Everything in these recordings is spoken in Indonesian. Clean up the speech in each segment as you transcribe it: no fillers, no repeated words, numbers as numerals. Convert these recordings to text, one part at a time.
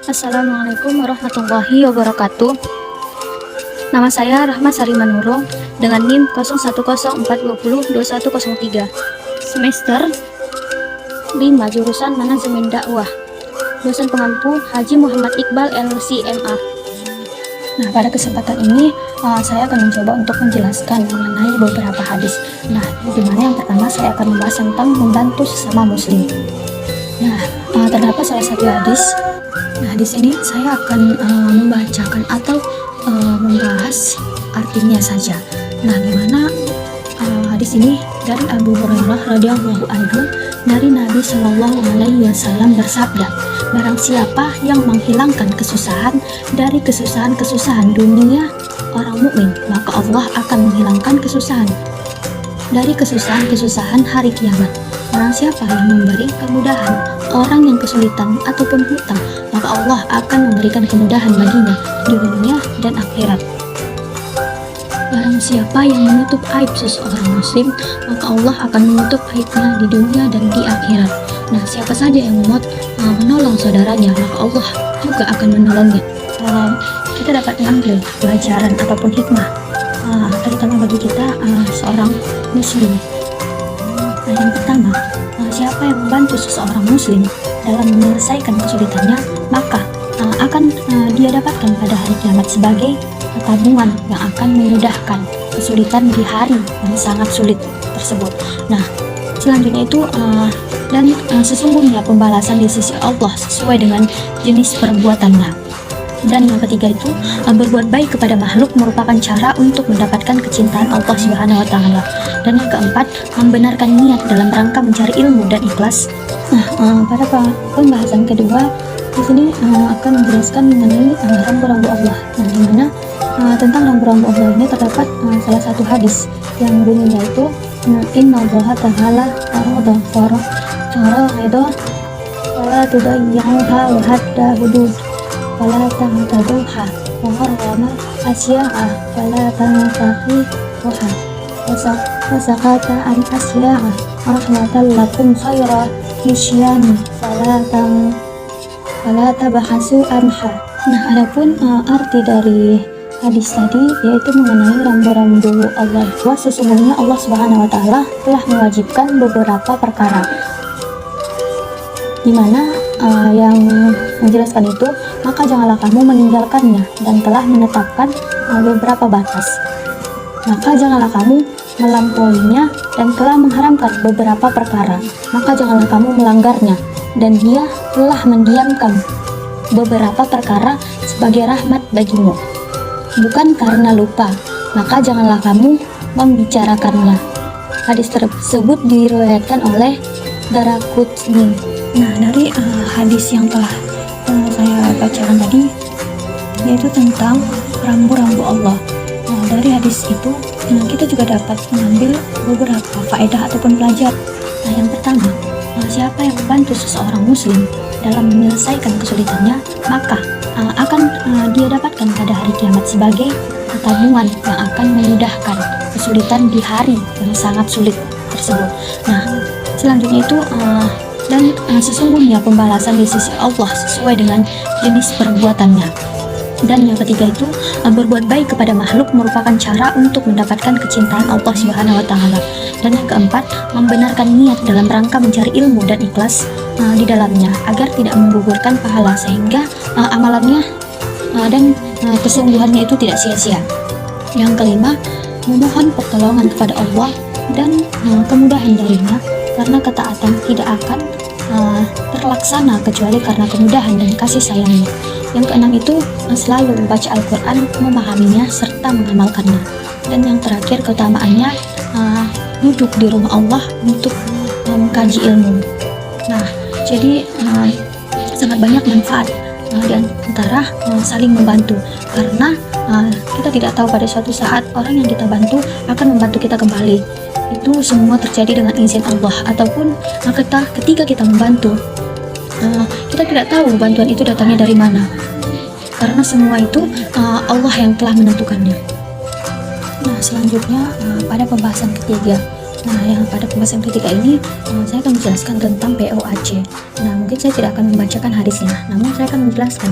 Assalamualaikum warahmatullahi wabarakatuh. Nama saya Rahma Sari Manurung dengan NIM 0104202103. Semester 5 jurusan Manajemen Dakwah. Dosen pengampu Haji Muhammad Iqbal LC.MA. Nah, pada kesempatan ini saya akan mencoba untuk menjelaskan mengenai beberapa hadis. Nah, dimana yang pertama saya akan membahas tentang membantu sesama muslim. Nah, terdapat salah satu hadis. Nah, di sini saya akan membacakan atau membahas artinya saja. Nah, dimana hadis ini dari Abu Hurairah radhiyallahu anhu dari Nabi Shallallahu Alaihi Wasallam bersabda, barang siapa yang menghilangkan kesusahan dari kesusahan-kesusahan dunia orang mukmin, maka Allah akan menghilangkan kesusahan dari kesusahan-kesusahan hari kiamat. Barang siapa yang memberi kemudahan orang yang kesulitan ataupun hutang, maka Allah akan memberikan kemudahan baginya di dunia dan akhirat. Barang siapa yang menutup aib seseorang muslim, maka Allah akan menutup aibnya di dunia dan di akhirat. Nah, siapa saja yang menolong saudaranya, maka Allah juga akan menolongnya. Kita dapat mengambil pelajaran ataupun hikmah, terutama bagi kita seorang muslim. Nah, yang pertama, siapa yang membantu seseorang muslim dalam menyelesaikan kesulitannya, maka akan dia dapatkan pada hari kiamat sebagai tabungan yang akan memudahkan kesulitan di hari yang sangat sulit tersebut. Nah, selanjutnya itu dan sesungguhnya pembalasan di sisi Allah sesuai dengan jenis perbuatannya. Dan yang ketiga itu berbuat baik kepada makhluk merupakan cara untuk mendapatkan kecintaan Allah Subhanahu wa taala. Dan yang keempat, membenarkan niat dalam rangka mencari ilmu dan ikhlas. Nah, pada pembahasan kedua di sini akan menjelaskan mengenai rambu-rambu Allah. Nah, di mana tentang rambu-rambu Allah ini terdapat salah satu hadis yang bunyinya itu Innallaha ta'ala farada wala tudayyuha wa hadda hudud wala ta'taduha wa harrama asya'a wala tantahiha wa sakata an asya'a rahmatan lakum khaira nisyani wala tabahasu anha. Nah, adapun arti dari hadis tadi yaitu mengenai rambu-rambu Allah. Sesungguhnya Allah Subhanahu wa taala telah mewajibkan beberapa perkara, di mana yang menjelaskan itu, maka janganlah kamu meninggalkannya, dan telah menetapkan beberapa batas. Maka janganlah kamu melampauinya, dan telah mengharamkan beberapa perkara. Maka janganlah kamu melanggarnya, dan Dia telah mendiamkan beberapa perkara sebagai rahmat bagimu, bukan karena lupa, maka janganlah kamu membicarakannya. Hadis tersebut diriwayatkan oleh Daraqutni. Nah, dari hadis yang telah saya bacakan tadi, yaitu tentang rambu-rambu Allah. Nah, dari hadis itu kita juga dapat mengambil beberapa faedah ataupun pelajaran. Nah, yang pertama, siapa yang membantu seseorang muslim dalam menyelesaikan kesulitannya, maka akan dia dapatkan pada hari kiamat sebagai tabungan yang akan memudahkan kesulitan di hari yang sangat sulit tersebut. Nah, selanjutnya itu dan sesungguhnya pembalasan di sisi Allah sesuai dengan jenis perbuatannya. Dan yang ketiga itu berbuat baik kepada makhluk merupakan cara untuk mendapatkan kecintaan Allah Subhanahu wa taala. Dan yang keempat, membenarkan niat dalam rangka mencari ilmu dan ikhlas di dalamnya agar tidak menggugurkan pahala, sehingga amalannya dan kesungguhannya itu tidak sia-sia. Yang kelima, memohon pertolongan kepada Allah dan kemudahan darinya, karena ketaatan tidak akan terlaksana kecuali karena kemudahan dan kasih sayangnya. Yang keenam itu selalu membaca Al-Quran, memahaminya serta mengamalkannya. Dan yang terakhir, keutamaannya duduk di rumah Allah untuk mengkaji ilmu. Nah, jadi sangat banyak manfaat di antara saling membantu, karena kita tidak tahu pada suatu saat orang yang kita bantu akan membantu kita kembali. Itu semua terjadi dengan izin Allah, ataupun ketika kita membantu, kita tidak tahu bantuan itu datangnya dari mana, karena semua itu Allah yang telah menentukannya. Nah, selanjutnya pada pembahasan ketiga, Nah, yang pada pembahasan ketiga ini saya akan menjelaskan tentang POAC. Nah, mungkin saya tidak akan membacakan hadisnya, namun saya akan menjelaskan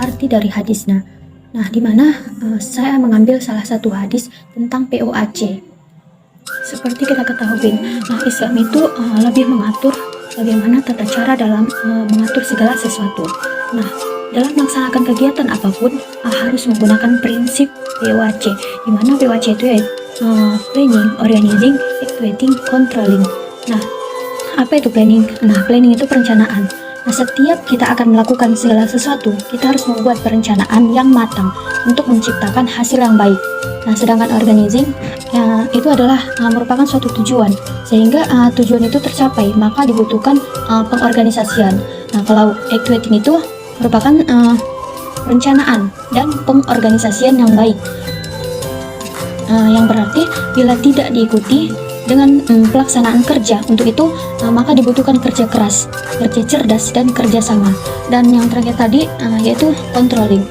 arti dari hadisnya. Nah, di mana saya mengambil salah satu hadis tentang POAC. Seperti kita ketahui, Islam itu lebih mengatur bagaimana tata cara dalam mengatur segala sesuatu. Nah, dalam melaksanakan kegiatan apapun harus menggunakan prinsip POAC, di mana POAC itu ya planning, organizing, activating, controlling. Nah, apa itu planning? Nah, planning itu perencanaan. Nah, setiap kita akan melakukan segala sesuatu, kita harus membuat perencanaan yang matang untuk menciptakan hasil yang baik. Nah, sedangkan organizing itu adalah merupakan suatu tujuan, sehingga tujuan itu tercapai, maka dibutuhkan pengorganisasian. Nah, kalau activating itu merupakan perencanaan dan pengorganisasian yang baik. Yang berarti bila tidak diikuti dengan pelaksanaan kerja, untuk itu maka dibutuhkan kerja keras, kerja cerdas, dan kerja sama. Dan yang terakhir tadi yaitu controlling.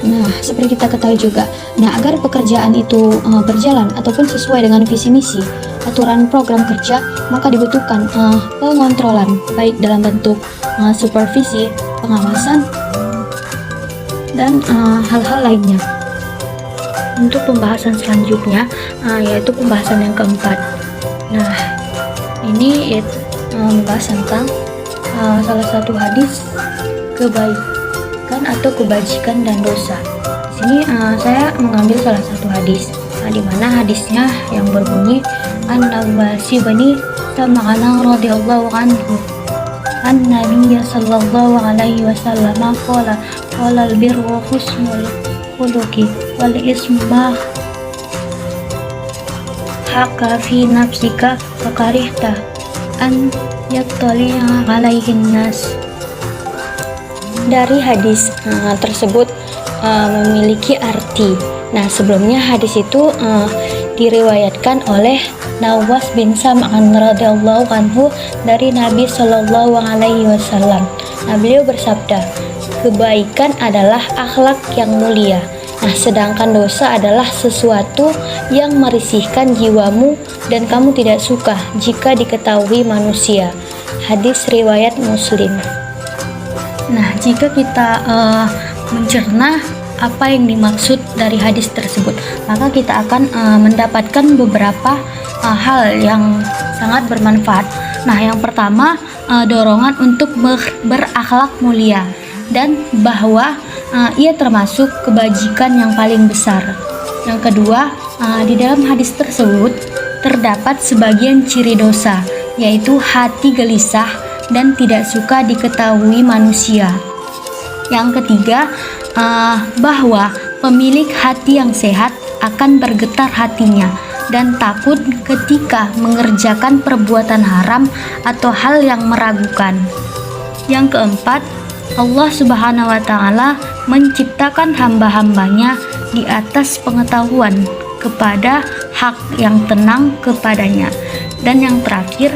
Nah, seperti kita ketahui juga, agar pekerjaan itu berjalan ataupun sesuai dengan visi misi aturan program kerja, maka dibutuhkan pengontrolan baik dalam bentuk supervisi, pengawasan, dan hal-hal lainnya. Untuk pembahasan selanjutnya yaitu pembahasan yang keempat. Nah, ini membahas tentang salah satu hadis kebaikan atau kebajikan dan dosa. Di sini saya mengambil salah satu hadis, di mana hadisnya yang berbunyi An-Nawas bin Sam'an radhiyallahu anhu An-Nabiy sallallahu alaihi wasallam qala al-birru husnul khuluqi wal ismah haka fi nafsika fakarihta an yattali'a alaihin nas. Dari hadis tersebut memiliki arti. Nah, sebelumnya hadis itu diriwayatkan oleh Nawas bin Sam'an radhiyallahu anhu dari Nabi Shallallahu alaihi wasallam. Nah, beliau bersabda, kebaikan adalah akhlak yang mulia. Nah, sedangkan dosa adalah sesuatu yang merisihkan jiwamu dan kamu tidak suka jika diketahui manusia. Hadis riwayat Muslim. Nah, jika kita mencerna apa yang dimaksud dari hadis tersebut, maka kita akan mendapatkan beberapa hal yang sangat bermanfaat. Nah, yang pertama, dorongan untuk berakhlak mulia, dan bahwa ia termasuk kebajikan yang paling besar. Yang kedua, di dalam hadis tersebut terdapat sebagian ciri dosa, yaitu hati gelisah dan tidak suka diketahui manusia. Yang ketiga, bahwa pemilik hati yang sehat akan bergetar hatinya dan takut ketika mengerjakan perbuatan haram atau hal yang meragukan. Yang keempat, Allah Subhanahu wa Ta'ala menciptakan hamba-hambanya di atas pengetahuan kepada hak yang tenang kepadanya. Dan yang terakhir,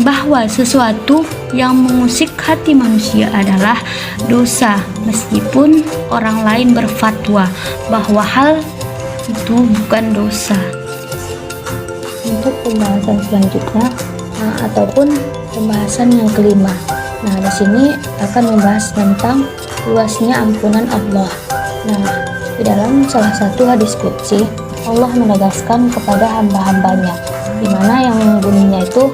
bahwa sesuatu yang mengusik hati manusia adalah dosa, meskipun orang lain berfatwa bahwa hal itu bukan dosa. Untuk pembahasan selanjutnya ataupun pembahasan yang kelima. Nah, di sini akan membahas tentang luasnya ampunan Allah. Nah, di dalam salah satu hadis qudsi, Allah menegaskan kepada hamba-hambanya, di mana yang bunyinya itu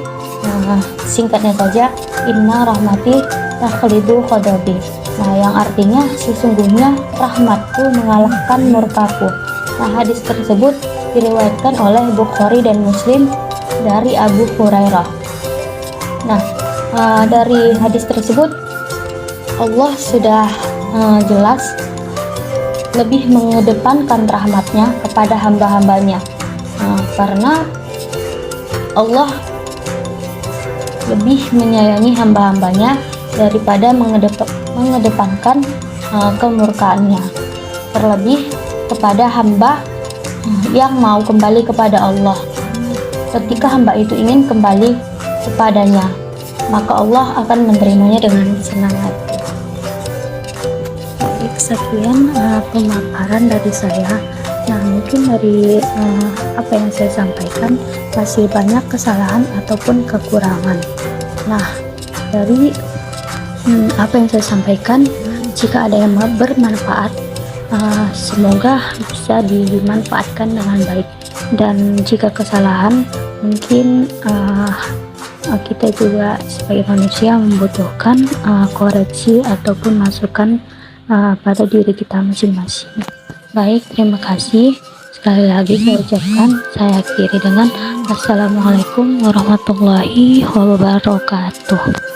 singkatnya saja, Inna rahmati takhlidu khadabi. Nah, yang artinya sesungguhnya rahmatku mengalahkan murkaku. Nah, hadis tersebut diriwayatkan oleh Bukhari dan Muslim dari Abu Hurairah. Nah, dari hadis tersebut Allah sudah jelas lebih mengedepankan rahmatnya kepada hamba-hambanya, karena Allah lebih menyayangi hamba-hambanya daripada mengedepankan kemurkaannya, terlebih kepada hamba yang mau kembali kepada Allah. Ketika hamba itu ingin kembali kepadanya, maka Allah akan menerimanya dengan senang hati. Baik, sekian pemaparan dari saya. Nah, mungkin dari apa yang saya sampaikan masih banyak kesalahan ataupun kekurangan. Nah, dari apa yang saya sampaikan, jika ada yang bermanfaat, semoga bisa dimanfaatkan dengan baik. Dan jika kesalahan, mungkin kita juga sebagai manusia membutuhkan koreksi ataupun masukan pada diri kita masing-masing. Baik, terima kasih. Sekali lagi saya ucapkan, saya akhiri dengan Assalamualaikum warahmatullahi wabarakatuh.